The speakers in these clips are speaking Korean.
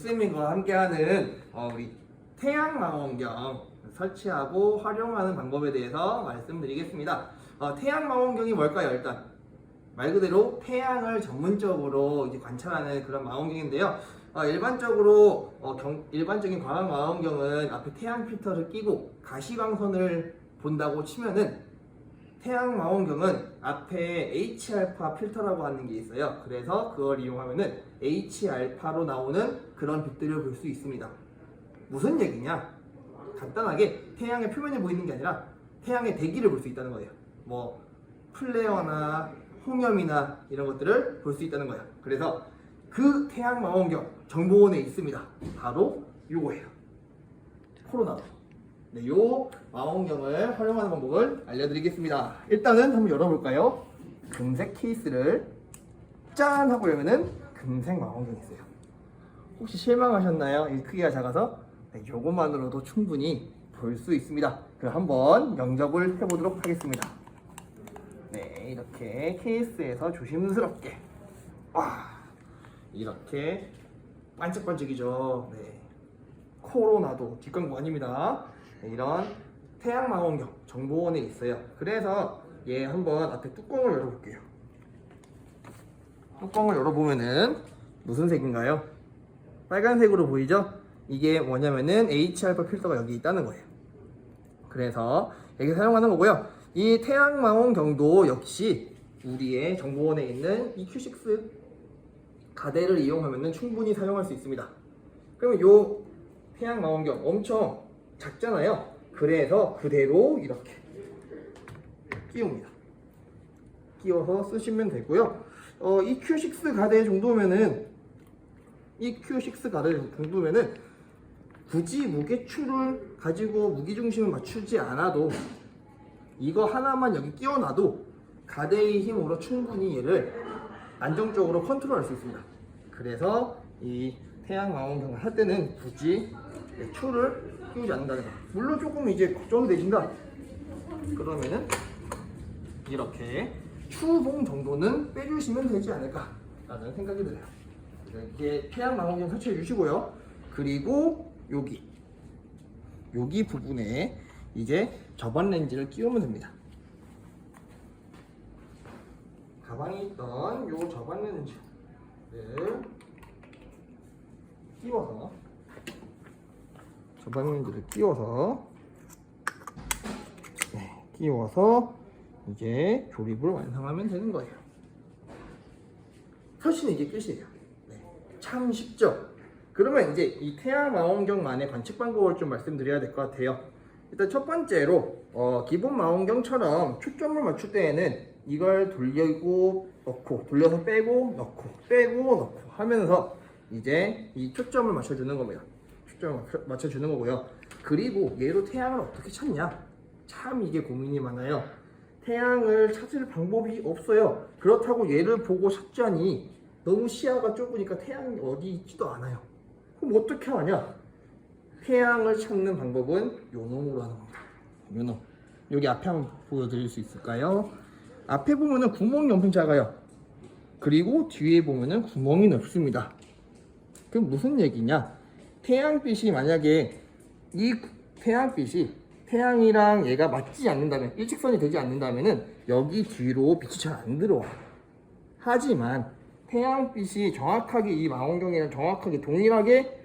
쌤과 함께하는 우리 태양망원경 설치하고 활용하는 방법에 대해서 말씀드리겠습니다. 태양망원경이 뭘까요? 일단 말 그대로 태양을 전문적으로 이제 관찰하는 그런 망원경인데요. 일반적인 광학 망원경은 앞에 태양 필터를 끼고 가시광선을 본다고 치면은 태양 망원경은 앞에 H알파 필터라고 하는 게 있어요. 그래서 그걸 이용하면은 H알파로 나오는 그런 빛들을 볼 수 있습니다. 무슨 얘기냐? 간단하게 태양의 표면이 보이는 게 아니라 태양의 대기를 볼 수 있다는 거예요. 뭐 플레어나 홍염이나 이런 것들을 볼 수 있다는 거예요. 그래서 그 태양 망원경 정보원에 있습니다. 바로 요거예요. 코로나. 네, 요 망원경을 활용하는 방법을 알려드리겠습니다. 일단은 한번 열어볼까요? 금색 케이스를 짠 하고 열면은 금색 망원경이 있어요. 혹시 실망하셨나요? 이 크기가 작아서? 네, 요것만으로도 충분히 볼 수 있습니다. 그럼 한번 영접을 해보도록 하겠습니다. 네, 이렇게 케이스에서 조심스럽게 이렇게 반짝반짝이죠. 네, 코로나도 뒷광고 아닙니다. 네, 이런 태양망원경 정보원에 있어요. 그래서 얘 한번 앞에 뚜껑을 열어볼게요. 뚜껑을 열어보면은 무슨 색인가요? 빨간색으로 보이죠? 이게 뭐냐면은 H알파 필터가 여기 있다는 거예요. 그래서 여기 사용하는 거고요. 이 태양망원경도 역시 우리의 정보원에 있는 EQ6 가대를 이용하면 충분히 사용할 수 있습니다. 그러면 이 태양망원경 엄청 작잖아요. 그래서 그대로 이렇게 끼웁니다. 끼워서 쓰시면 되고요. EQ6 가대 정도면은 굳이 무게추를 가지고 무게중심을 맞추지 않아도 이거 하나만 여기 끼워놔도 가대의 힘으로 충분히 얘를 안정적으로 컨트롤할 수 있습니다. 그래서 이 태양망원경을 할 때는 굳이 추를 끼우지 않는다는 거. 물론 조금 이제 걱정이 되신다. 그러면은 이렇게 추봉 정도는 빼주시면 되지 않을까라는 생각이 들어요. 이렇게 태양망원경 설치해 주시고요. 그리고 여기 부분에 이제 저반 렌즈를 끼우면 됩니다. 가방에 있던 요 저반 렌즈를 끼워서 이제 조립을 완성하면 되는 거예요. 설치는 이게 끝이에요. 네, 참 쉽죠? 그러면 이제 이 태양망원경만의 관측 방법을 좀 말씀드려야 될 것 같아요. 일단 첫 번째로 기본 망원경처럼 초점을 맞출 때에는 이걸 돌리고 넣고 돌려서 빼고 넣고 하면서 이제 이 초점을 맞춰주는 겁니다. 초점을 맞춰주는 거고요. 그리고 얘로 태양을 어떻게 찾냐? 참 이게 고민이 많아요. 태양을 찾을 방법이 없어요. 그렇다고 얘를 보고 찾자니 너무 시야가 좁으니까 태양이 어디 있지도 않아요. 그럼 어떻게 하냐? 태양을 찾는 방법은 요 놈으로 하는 겁니다. 요 놈. 여기 앞에 한번 보여드릴 수 있을까요? 앞에 보면은 구멍이 엄청 작아요. 그리고 뒤에 보면은 구멍이 넓습니다. 그럼 무슨 얘기냐? 태양빛이 만약에 이 태양빛이 태양이랑 얘가 맞지 않는다면, 일직선이 되지 않는다면은 여기 뒤로 빛이 잘 안 들어와요. 하지만 태양빛이 정확하게 이 망원경이랑 정확하게 동일하게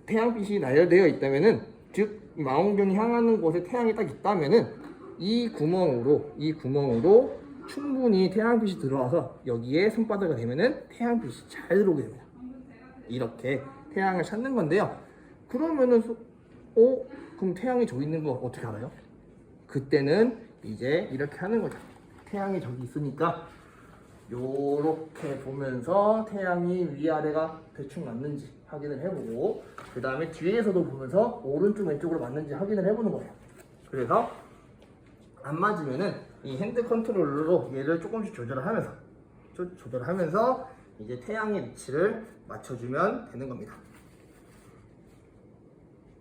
태양빛이 나열되어 있다면은, 즉 망원경이 향하는 곳에 태양이 딱 있다면은 이 구멍으로 충분히 태양빛이 들어와서 여기에 손바닥을 대면은 태양빛이 잘 들어오게 됩니다. 이렇게 태양을 찾는 건데요. 그러면은 그럼 태양이 저기 있는 거 어떻게 알아요? 그때는 이제 이렇게 하는 거죠. 태양이 저기 있으니까 요렇게 보면서 태양이 위아래가 대충 맞는지 확인을 해보고, 그 다음에 뒤에서도 보면서 오른쪽 왼쪽으로 맞는지 확인을 해보는 거예요. 그래서 안 맞으면은 이 핸드 컨트롤러로 얘를 조금씩 조절하면서 이제 태양의 위치를 맞춰주면 되는 겁니다.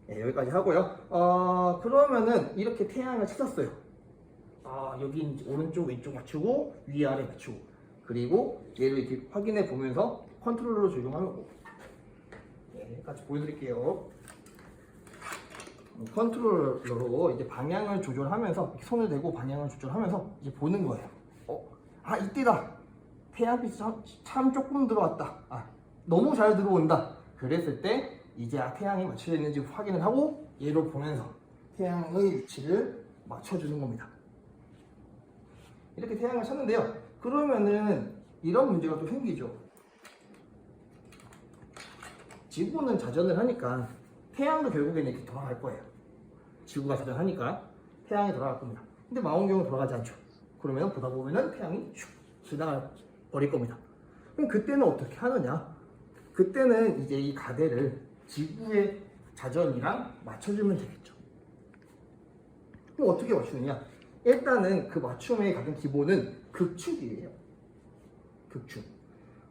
네, 여기까지 하고요. 그러면은 이렇게 태양을 찾았어요. 여기 오른쪽 왼쪽 맞추고 위아래 맞추고, 그리고 얘를 이렇게 확인해 보면서 컨트롤러로 적용하는 거고, 네, 같이 보여드릴게요. 컨트롤러로 이제 방향을 조절하면서 이렇게 손을 대고 방향을 조절하면서 이제 보는 거예요. 이때다. 태양빛이 참 조금 들어왔다. 너무 잘 들어온다. 그랬을 때 이제 태양이 맞춰져 있는지 확인을 하고 얘로 보면서 태양의 위치를 맞춰주는 겁니다. 이렇게 태양을 찾는데요. 그러면은 이런 문제가 또 생기죠. 지구는 자전을 하니까 태양도 결국에는 이렇게 돌아갈 거예요. 지구가 자전하니까 태양이 돌아갈 겁니다. 근데 망원경은 돌아가지 않죠. 그러면 보다 보면은 태양이 슉 지나가 버릴 겁니다. 그럼 그때는 어떻게 하느냐? 그때는 이제 이 가대를 지구의 자전이랑 맞춰주면 되겠죠. 그럼 어떻게 맞추느냐? 일단은 그 맞춤의 가장 기본은 극축이에요. 극축.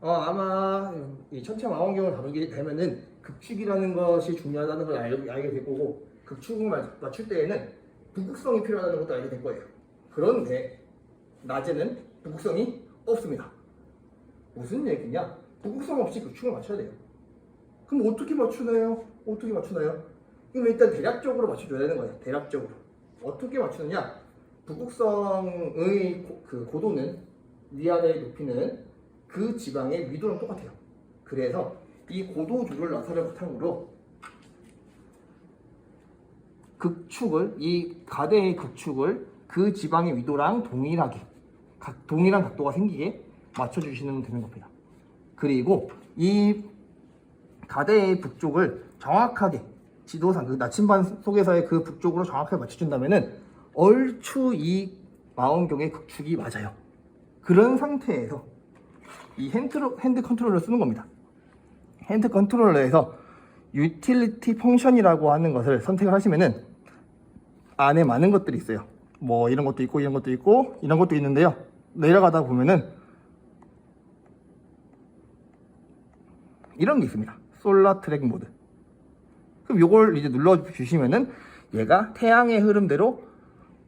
아마 이 천체 망원경을 다루게 되면은 극축이라는 것이 중요하다는 걸 알게 될 거고, 극축을 맞출 때에는 북극성이 필요하다는 것도 알게 될 거예요. 그런데 낮에는 북극성이 없습니다. 무슨 얘기냐? 북극성 없이 극축을 맞춰야 돼요. 그럼 어떻게 맞추나요? 그럼 일단 대략적으로 맞춰줘야 되는 거예요. 대략적으로. 어떻게 맞추느냐? 북극성의 그 고도는, 위아래의 높이는 그 지방의 위도랑 똑같아요. 그래서 이 고도 조절 나사를 바탕으로 이 가대의 극축을 그 지방의 위도랑 동일한 각도가 생기게 맞춰주시면 되는 겁니다. 그리고 이 가대의 북쪽을 정확하게 지도상 그 나침반 속에서의 그 북쪽으로 정확하게 맞춰준다면은 얼추 이 망원경의 극축이 맞아요. 그런 상태에서 이 핸드 컨트롤러를 쓰는 겁니다. 핸드 컨트롤러에서 유틸리티 펑션이라고 하는 것을 선택을 하시면은 안에 많은 것들이 있어요. 뭐 이런 것도 있고 이런 것도 있는데요. 내려가다 보면은 이런 게 있습니다. 솔라 트랙 모드. 그럼 이걸 이제 눌러 주시면은 얘가 태양의 흐름대로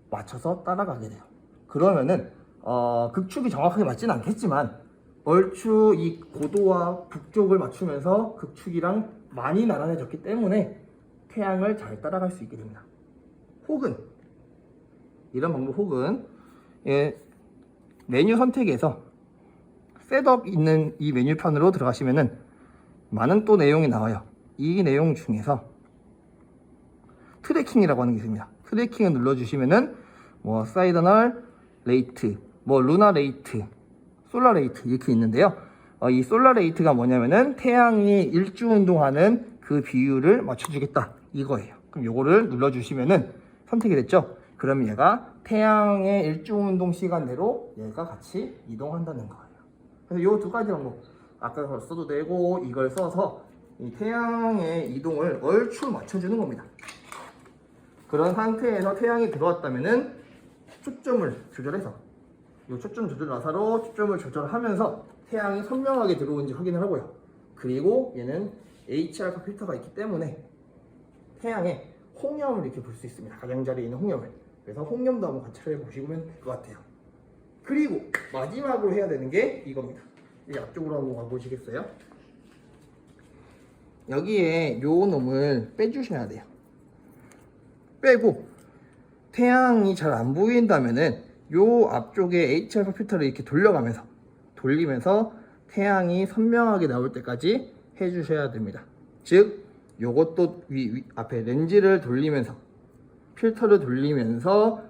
맞춰서 따라가게 돼요. 그러면은 극축이 정확하게 맞지는 않겠지만 얼추 이 고도와 북쪽을 맞추면서 극축이랑 많이 나란해졌기 때문에 태양을 잘 따라갈 수 있게 됩니다. 혹은 이런 방법, 혹은 메뉴 선택에서 셋업 있는 이 메뉴판으로 들어가시면은 많은 또 내용이 나와요. 이 내용 중에서 트래킹이라고 하는 게 있습니다. 트래킹을 눌러주시면은 뭐 사이더널 레이트, 뭐 루나 레이트, 솔라 레이트 이렇게 있는데요. 이 솔라 레이트가 뭐냐면은 태양이 일주 운동하는 그 비율을 맞춰주겠다 이거예요. 그럼 요거를 눌러주시면은 선택이 됐죠. 그럼 얘가 태양의 일주 운동 시간대로 얘가 같이 이동한다는 거예요. 그래서 요 두 가지 방법, 아까 그걸 써도 되고 이걸 써서 이 태양의 이동을 얼추 맞춰주는 겁니다. 그런 상태에서 태양이 들어왔다면은 초점을 조절해서 이 초점 조절 나사로 초점을 조절하면서 태양이 선명하게 들어오는지 확인을 하고요. 그리고 얘는 H알파 필터가 있기 때문에 태양의 홍염을 이렇게 볼 수 있습니다. 가장자리에 있는 홍염을. 그래서 홍염도 한번 관찰해 보시면 될 것 같아요. 그리고 마지막으로 해야 되는 게 이겁니다. 이 앞쪽으로 한번 가보시겠어요? 여기에 요 놈을 빼주셔야 돼요. 빼고 태양이 잘 안 보인다면은 요 앞쪽에 H알파 필터를 이렇게 돌리면서 태양이 선명하게 나올 때까지 해주셔야 됩니다. 즉 요것도 앞에 렌즈를 돌리면서 필터를 돌리면서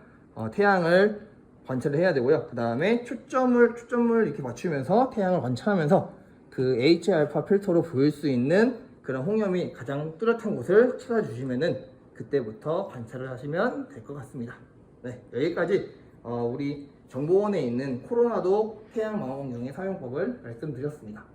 태양을 관찰을 해야 되고요. 그 다음에 초점을 이렇게 맞추면서 태양을 관찰하면서 그 H알파 필터로 보일 수 있는 그런 홍염이 가장 뚜렷한 곳을 찾아주시면은 그때부터 관찰을 하시면 될 것 같습니다. 네, 여기까지 우리 정보원에 있는 코로나도 태양 망원경의 사용법을 말씀드렸습니다.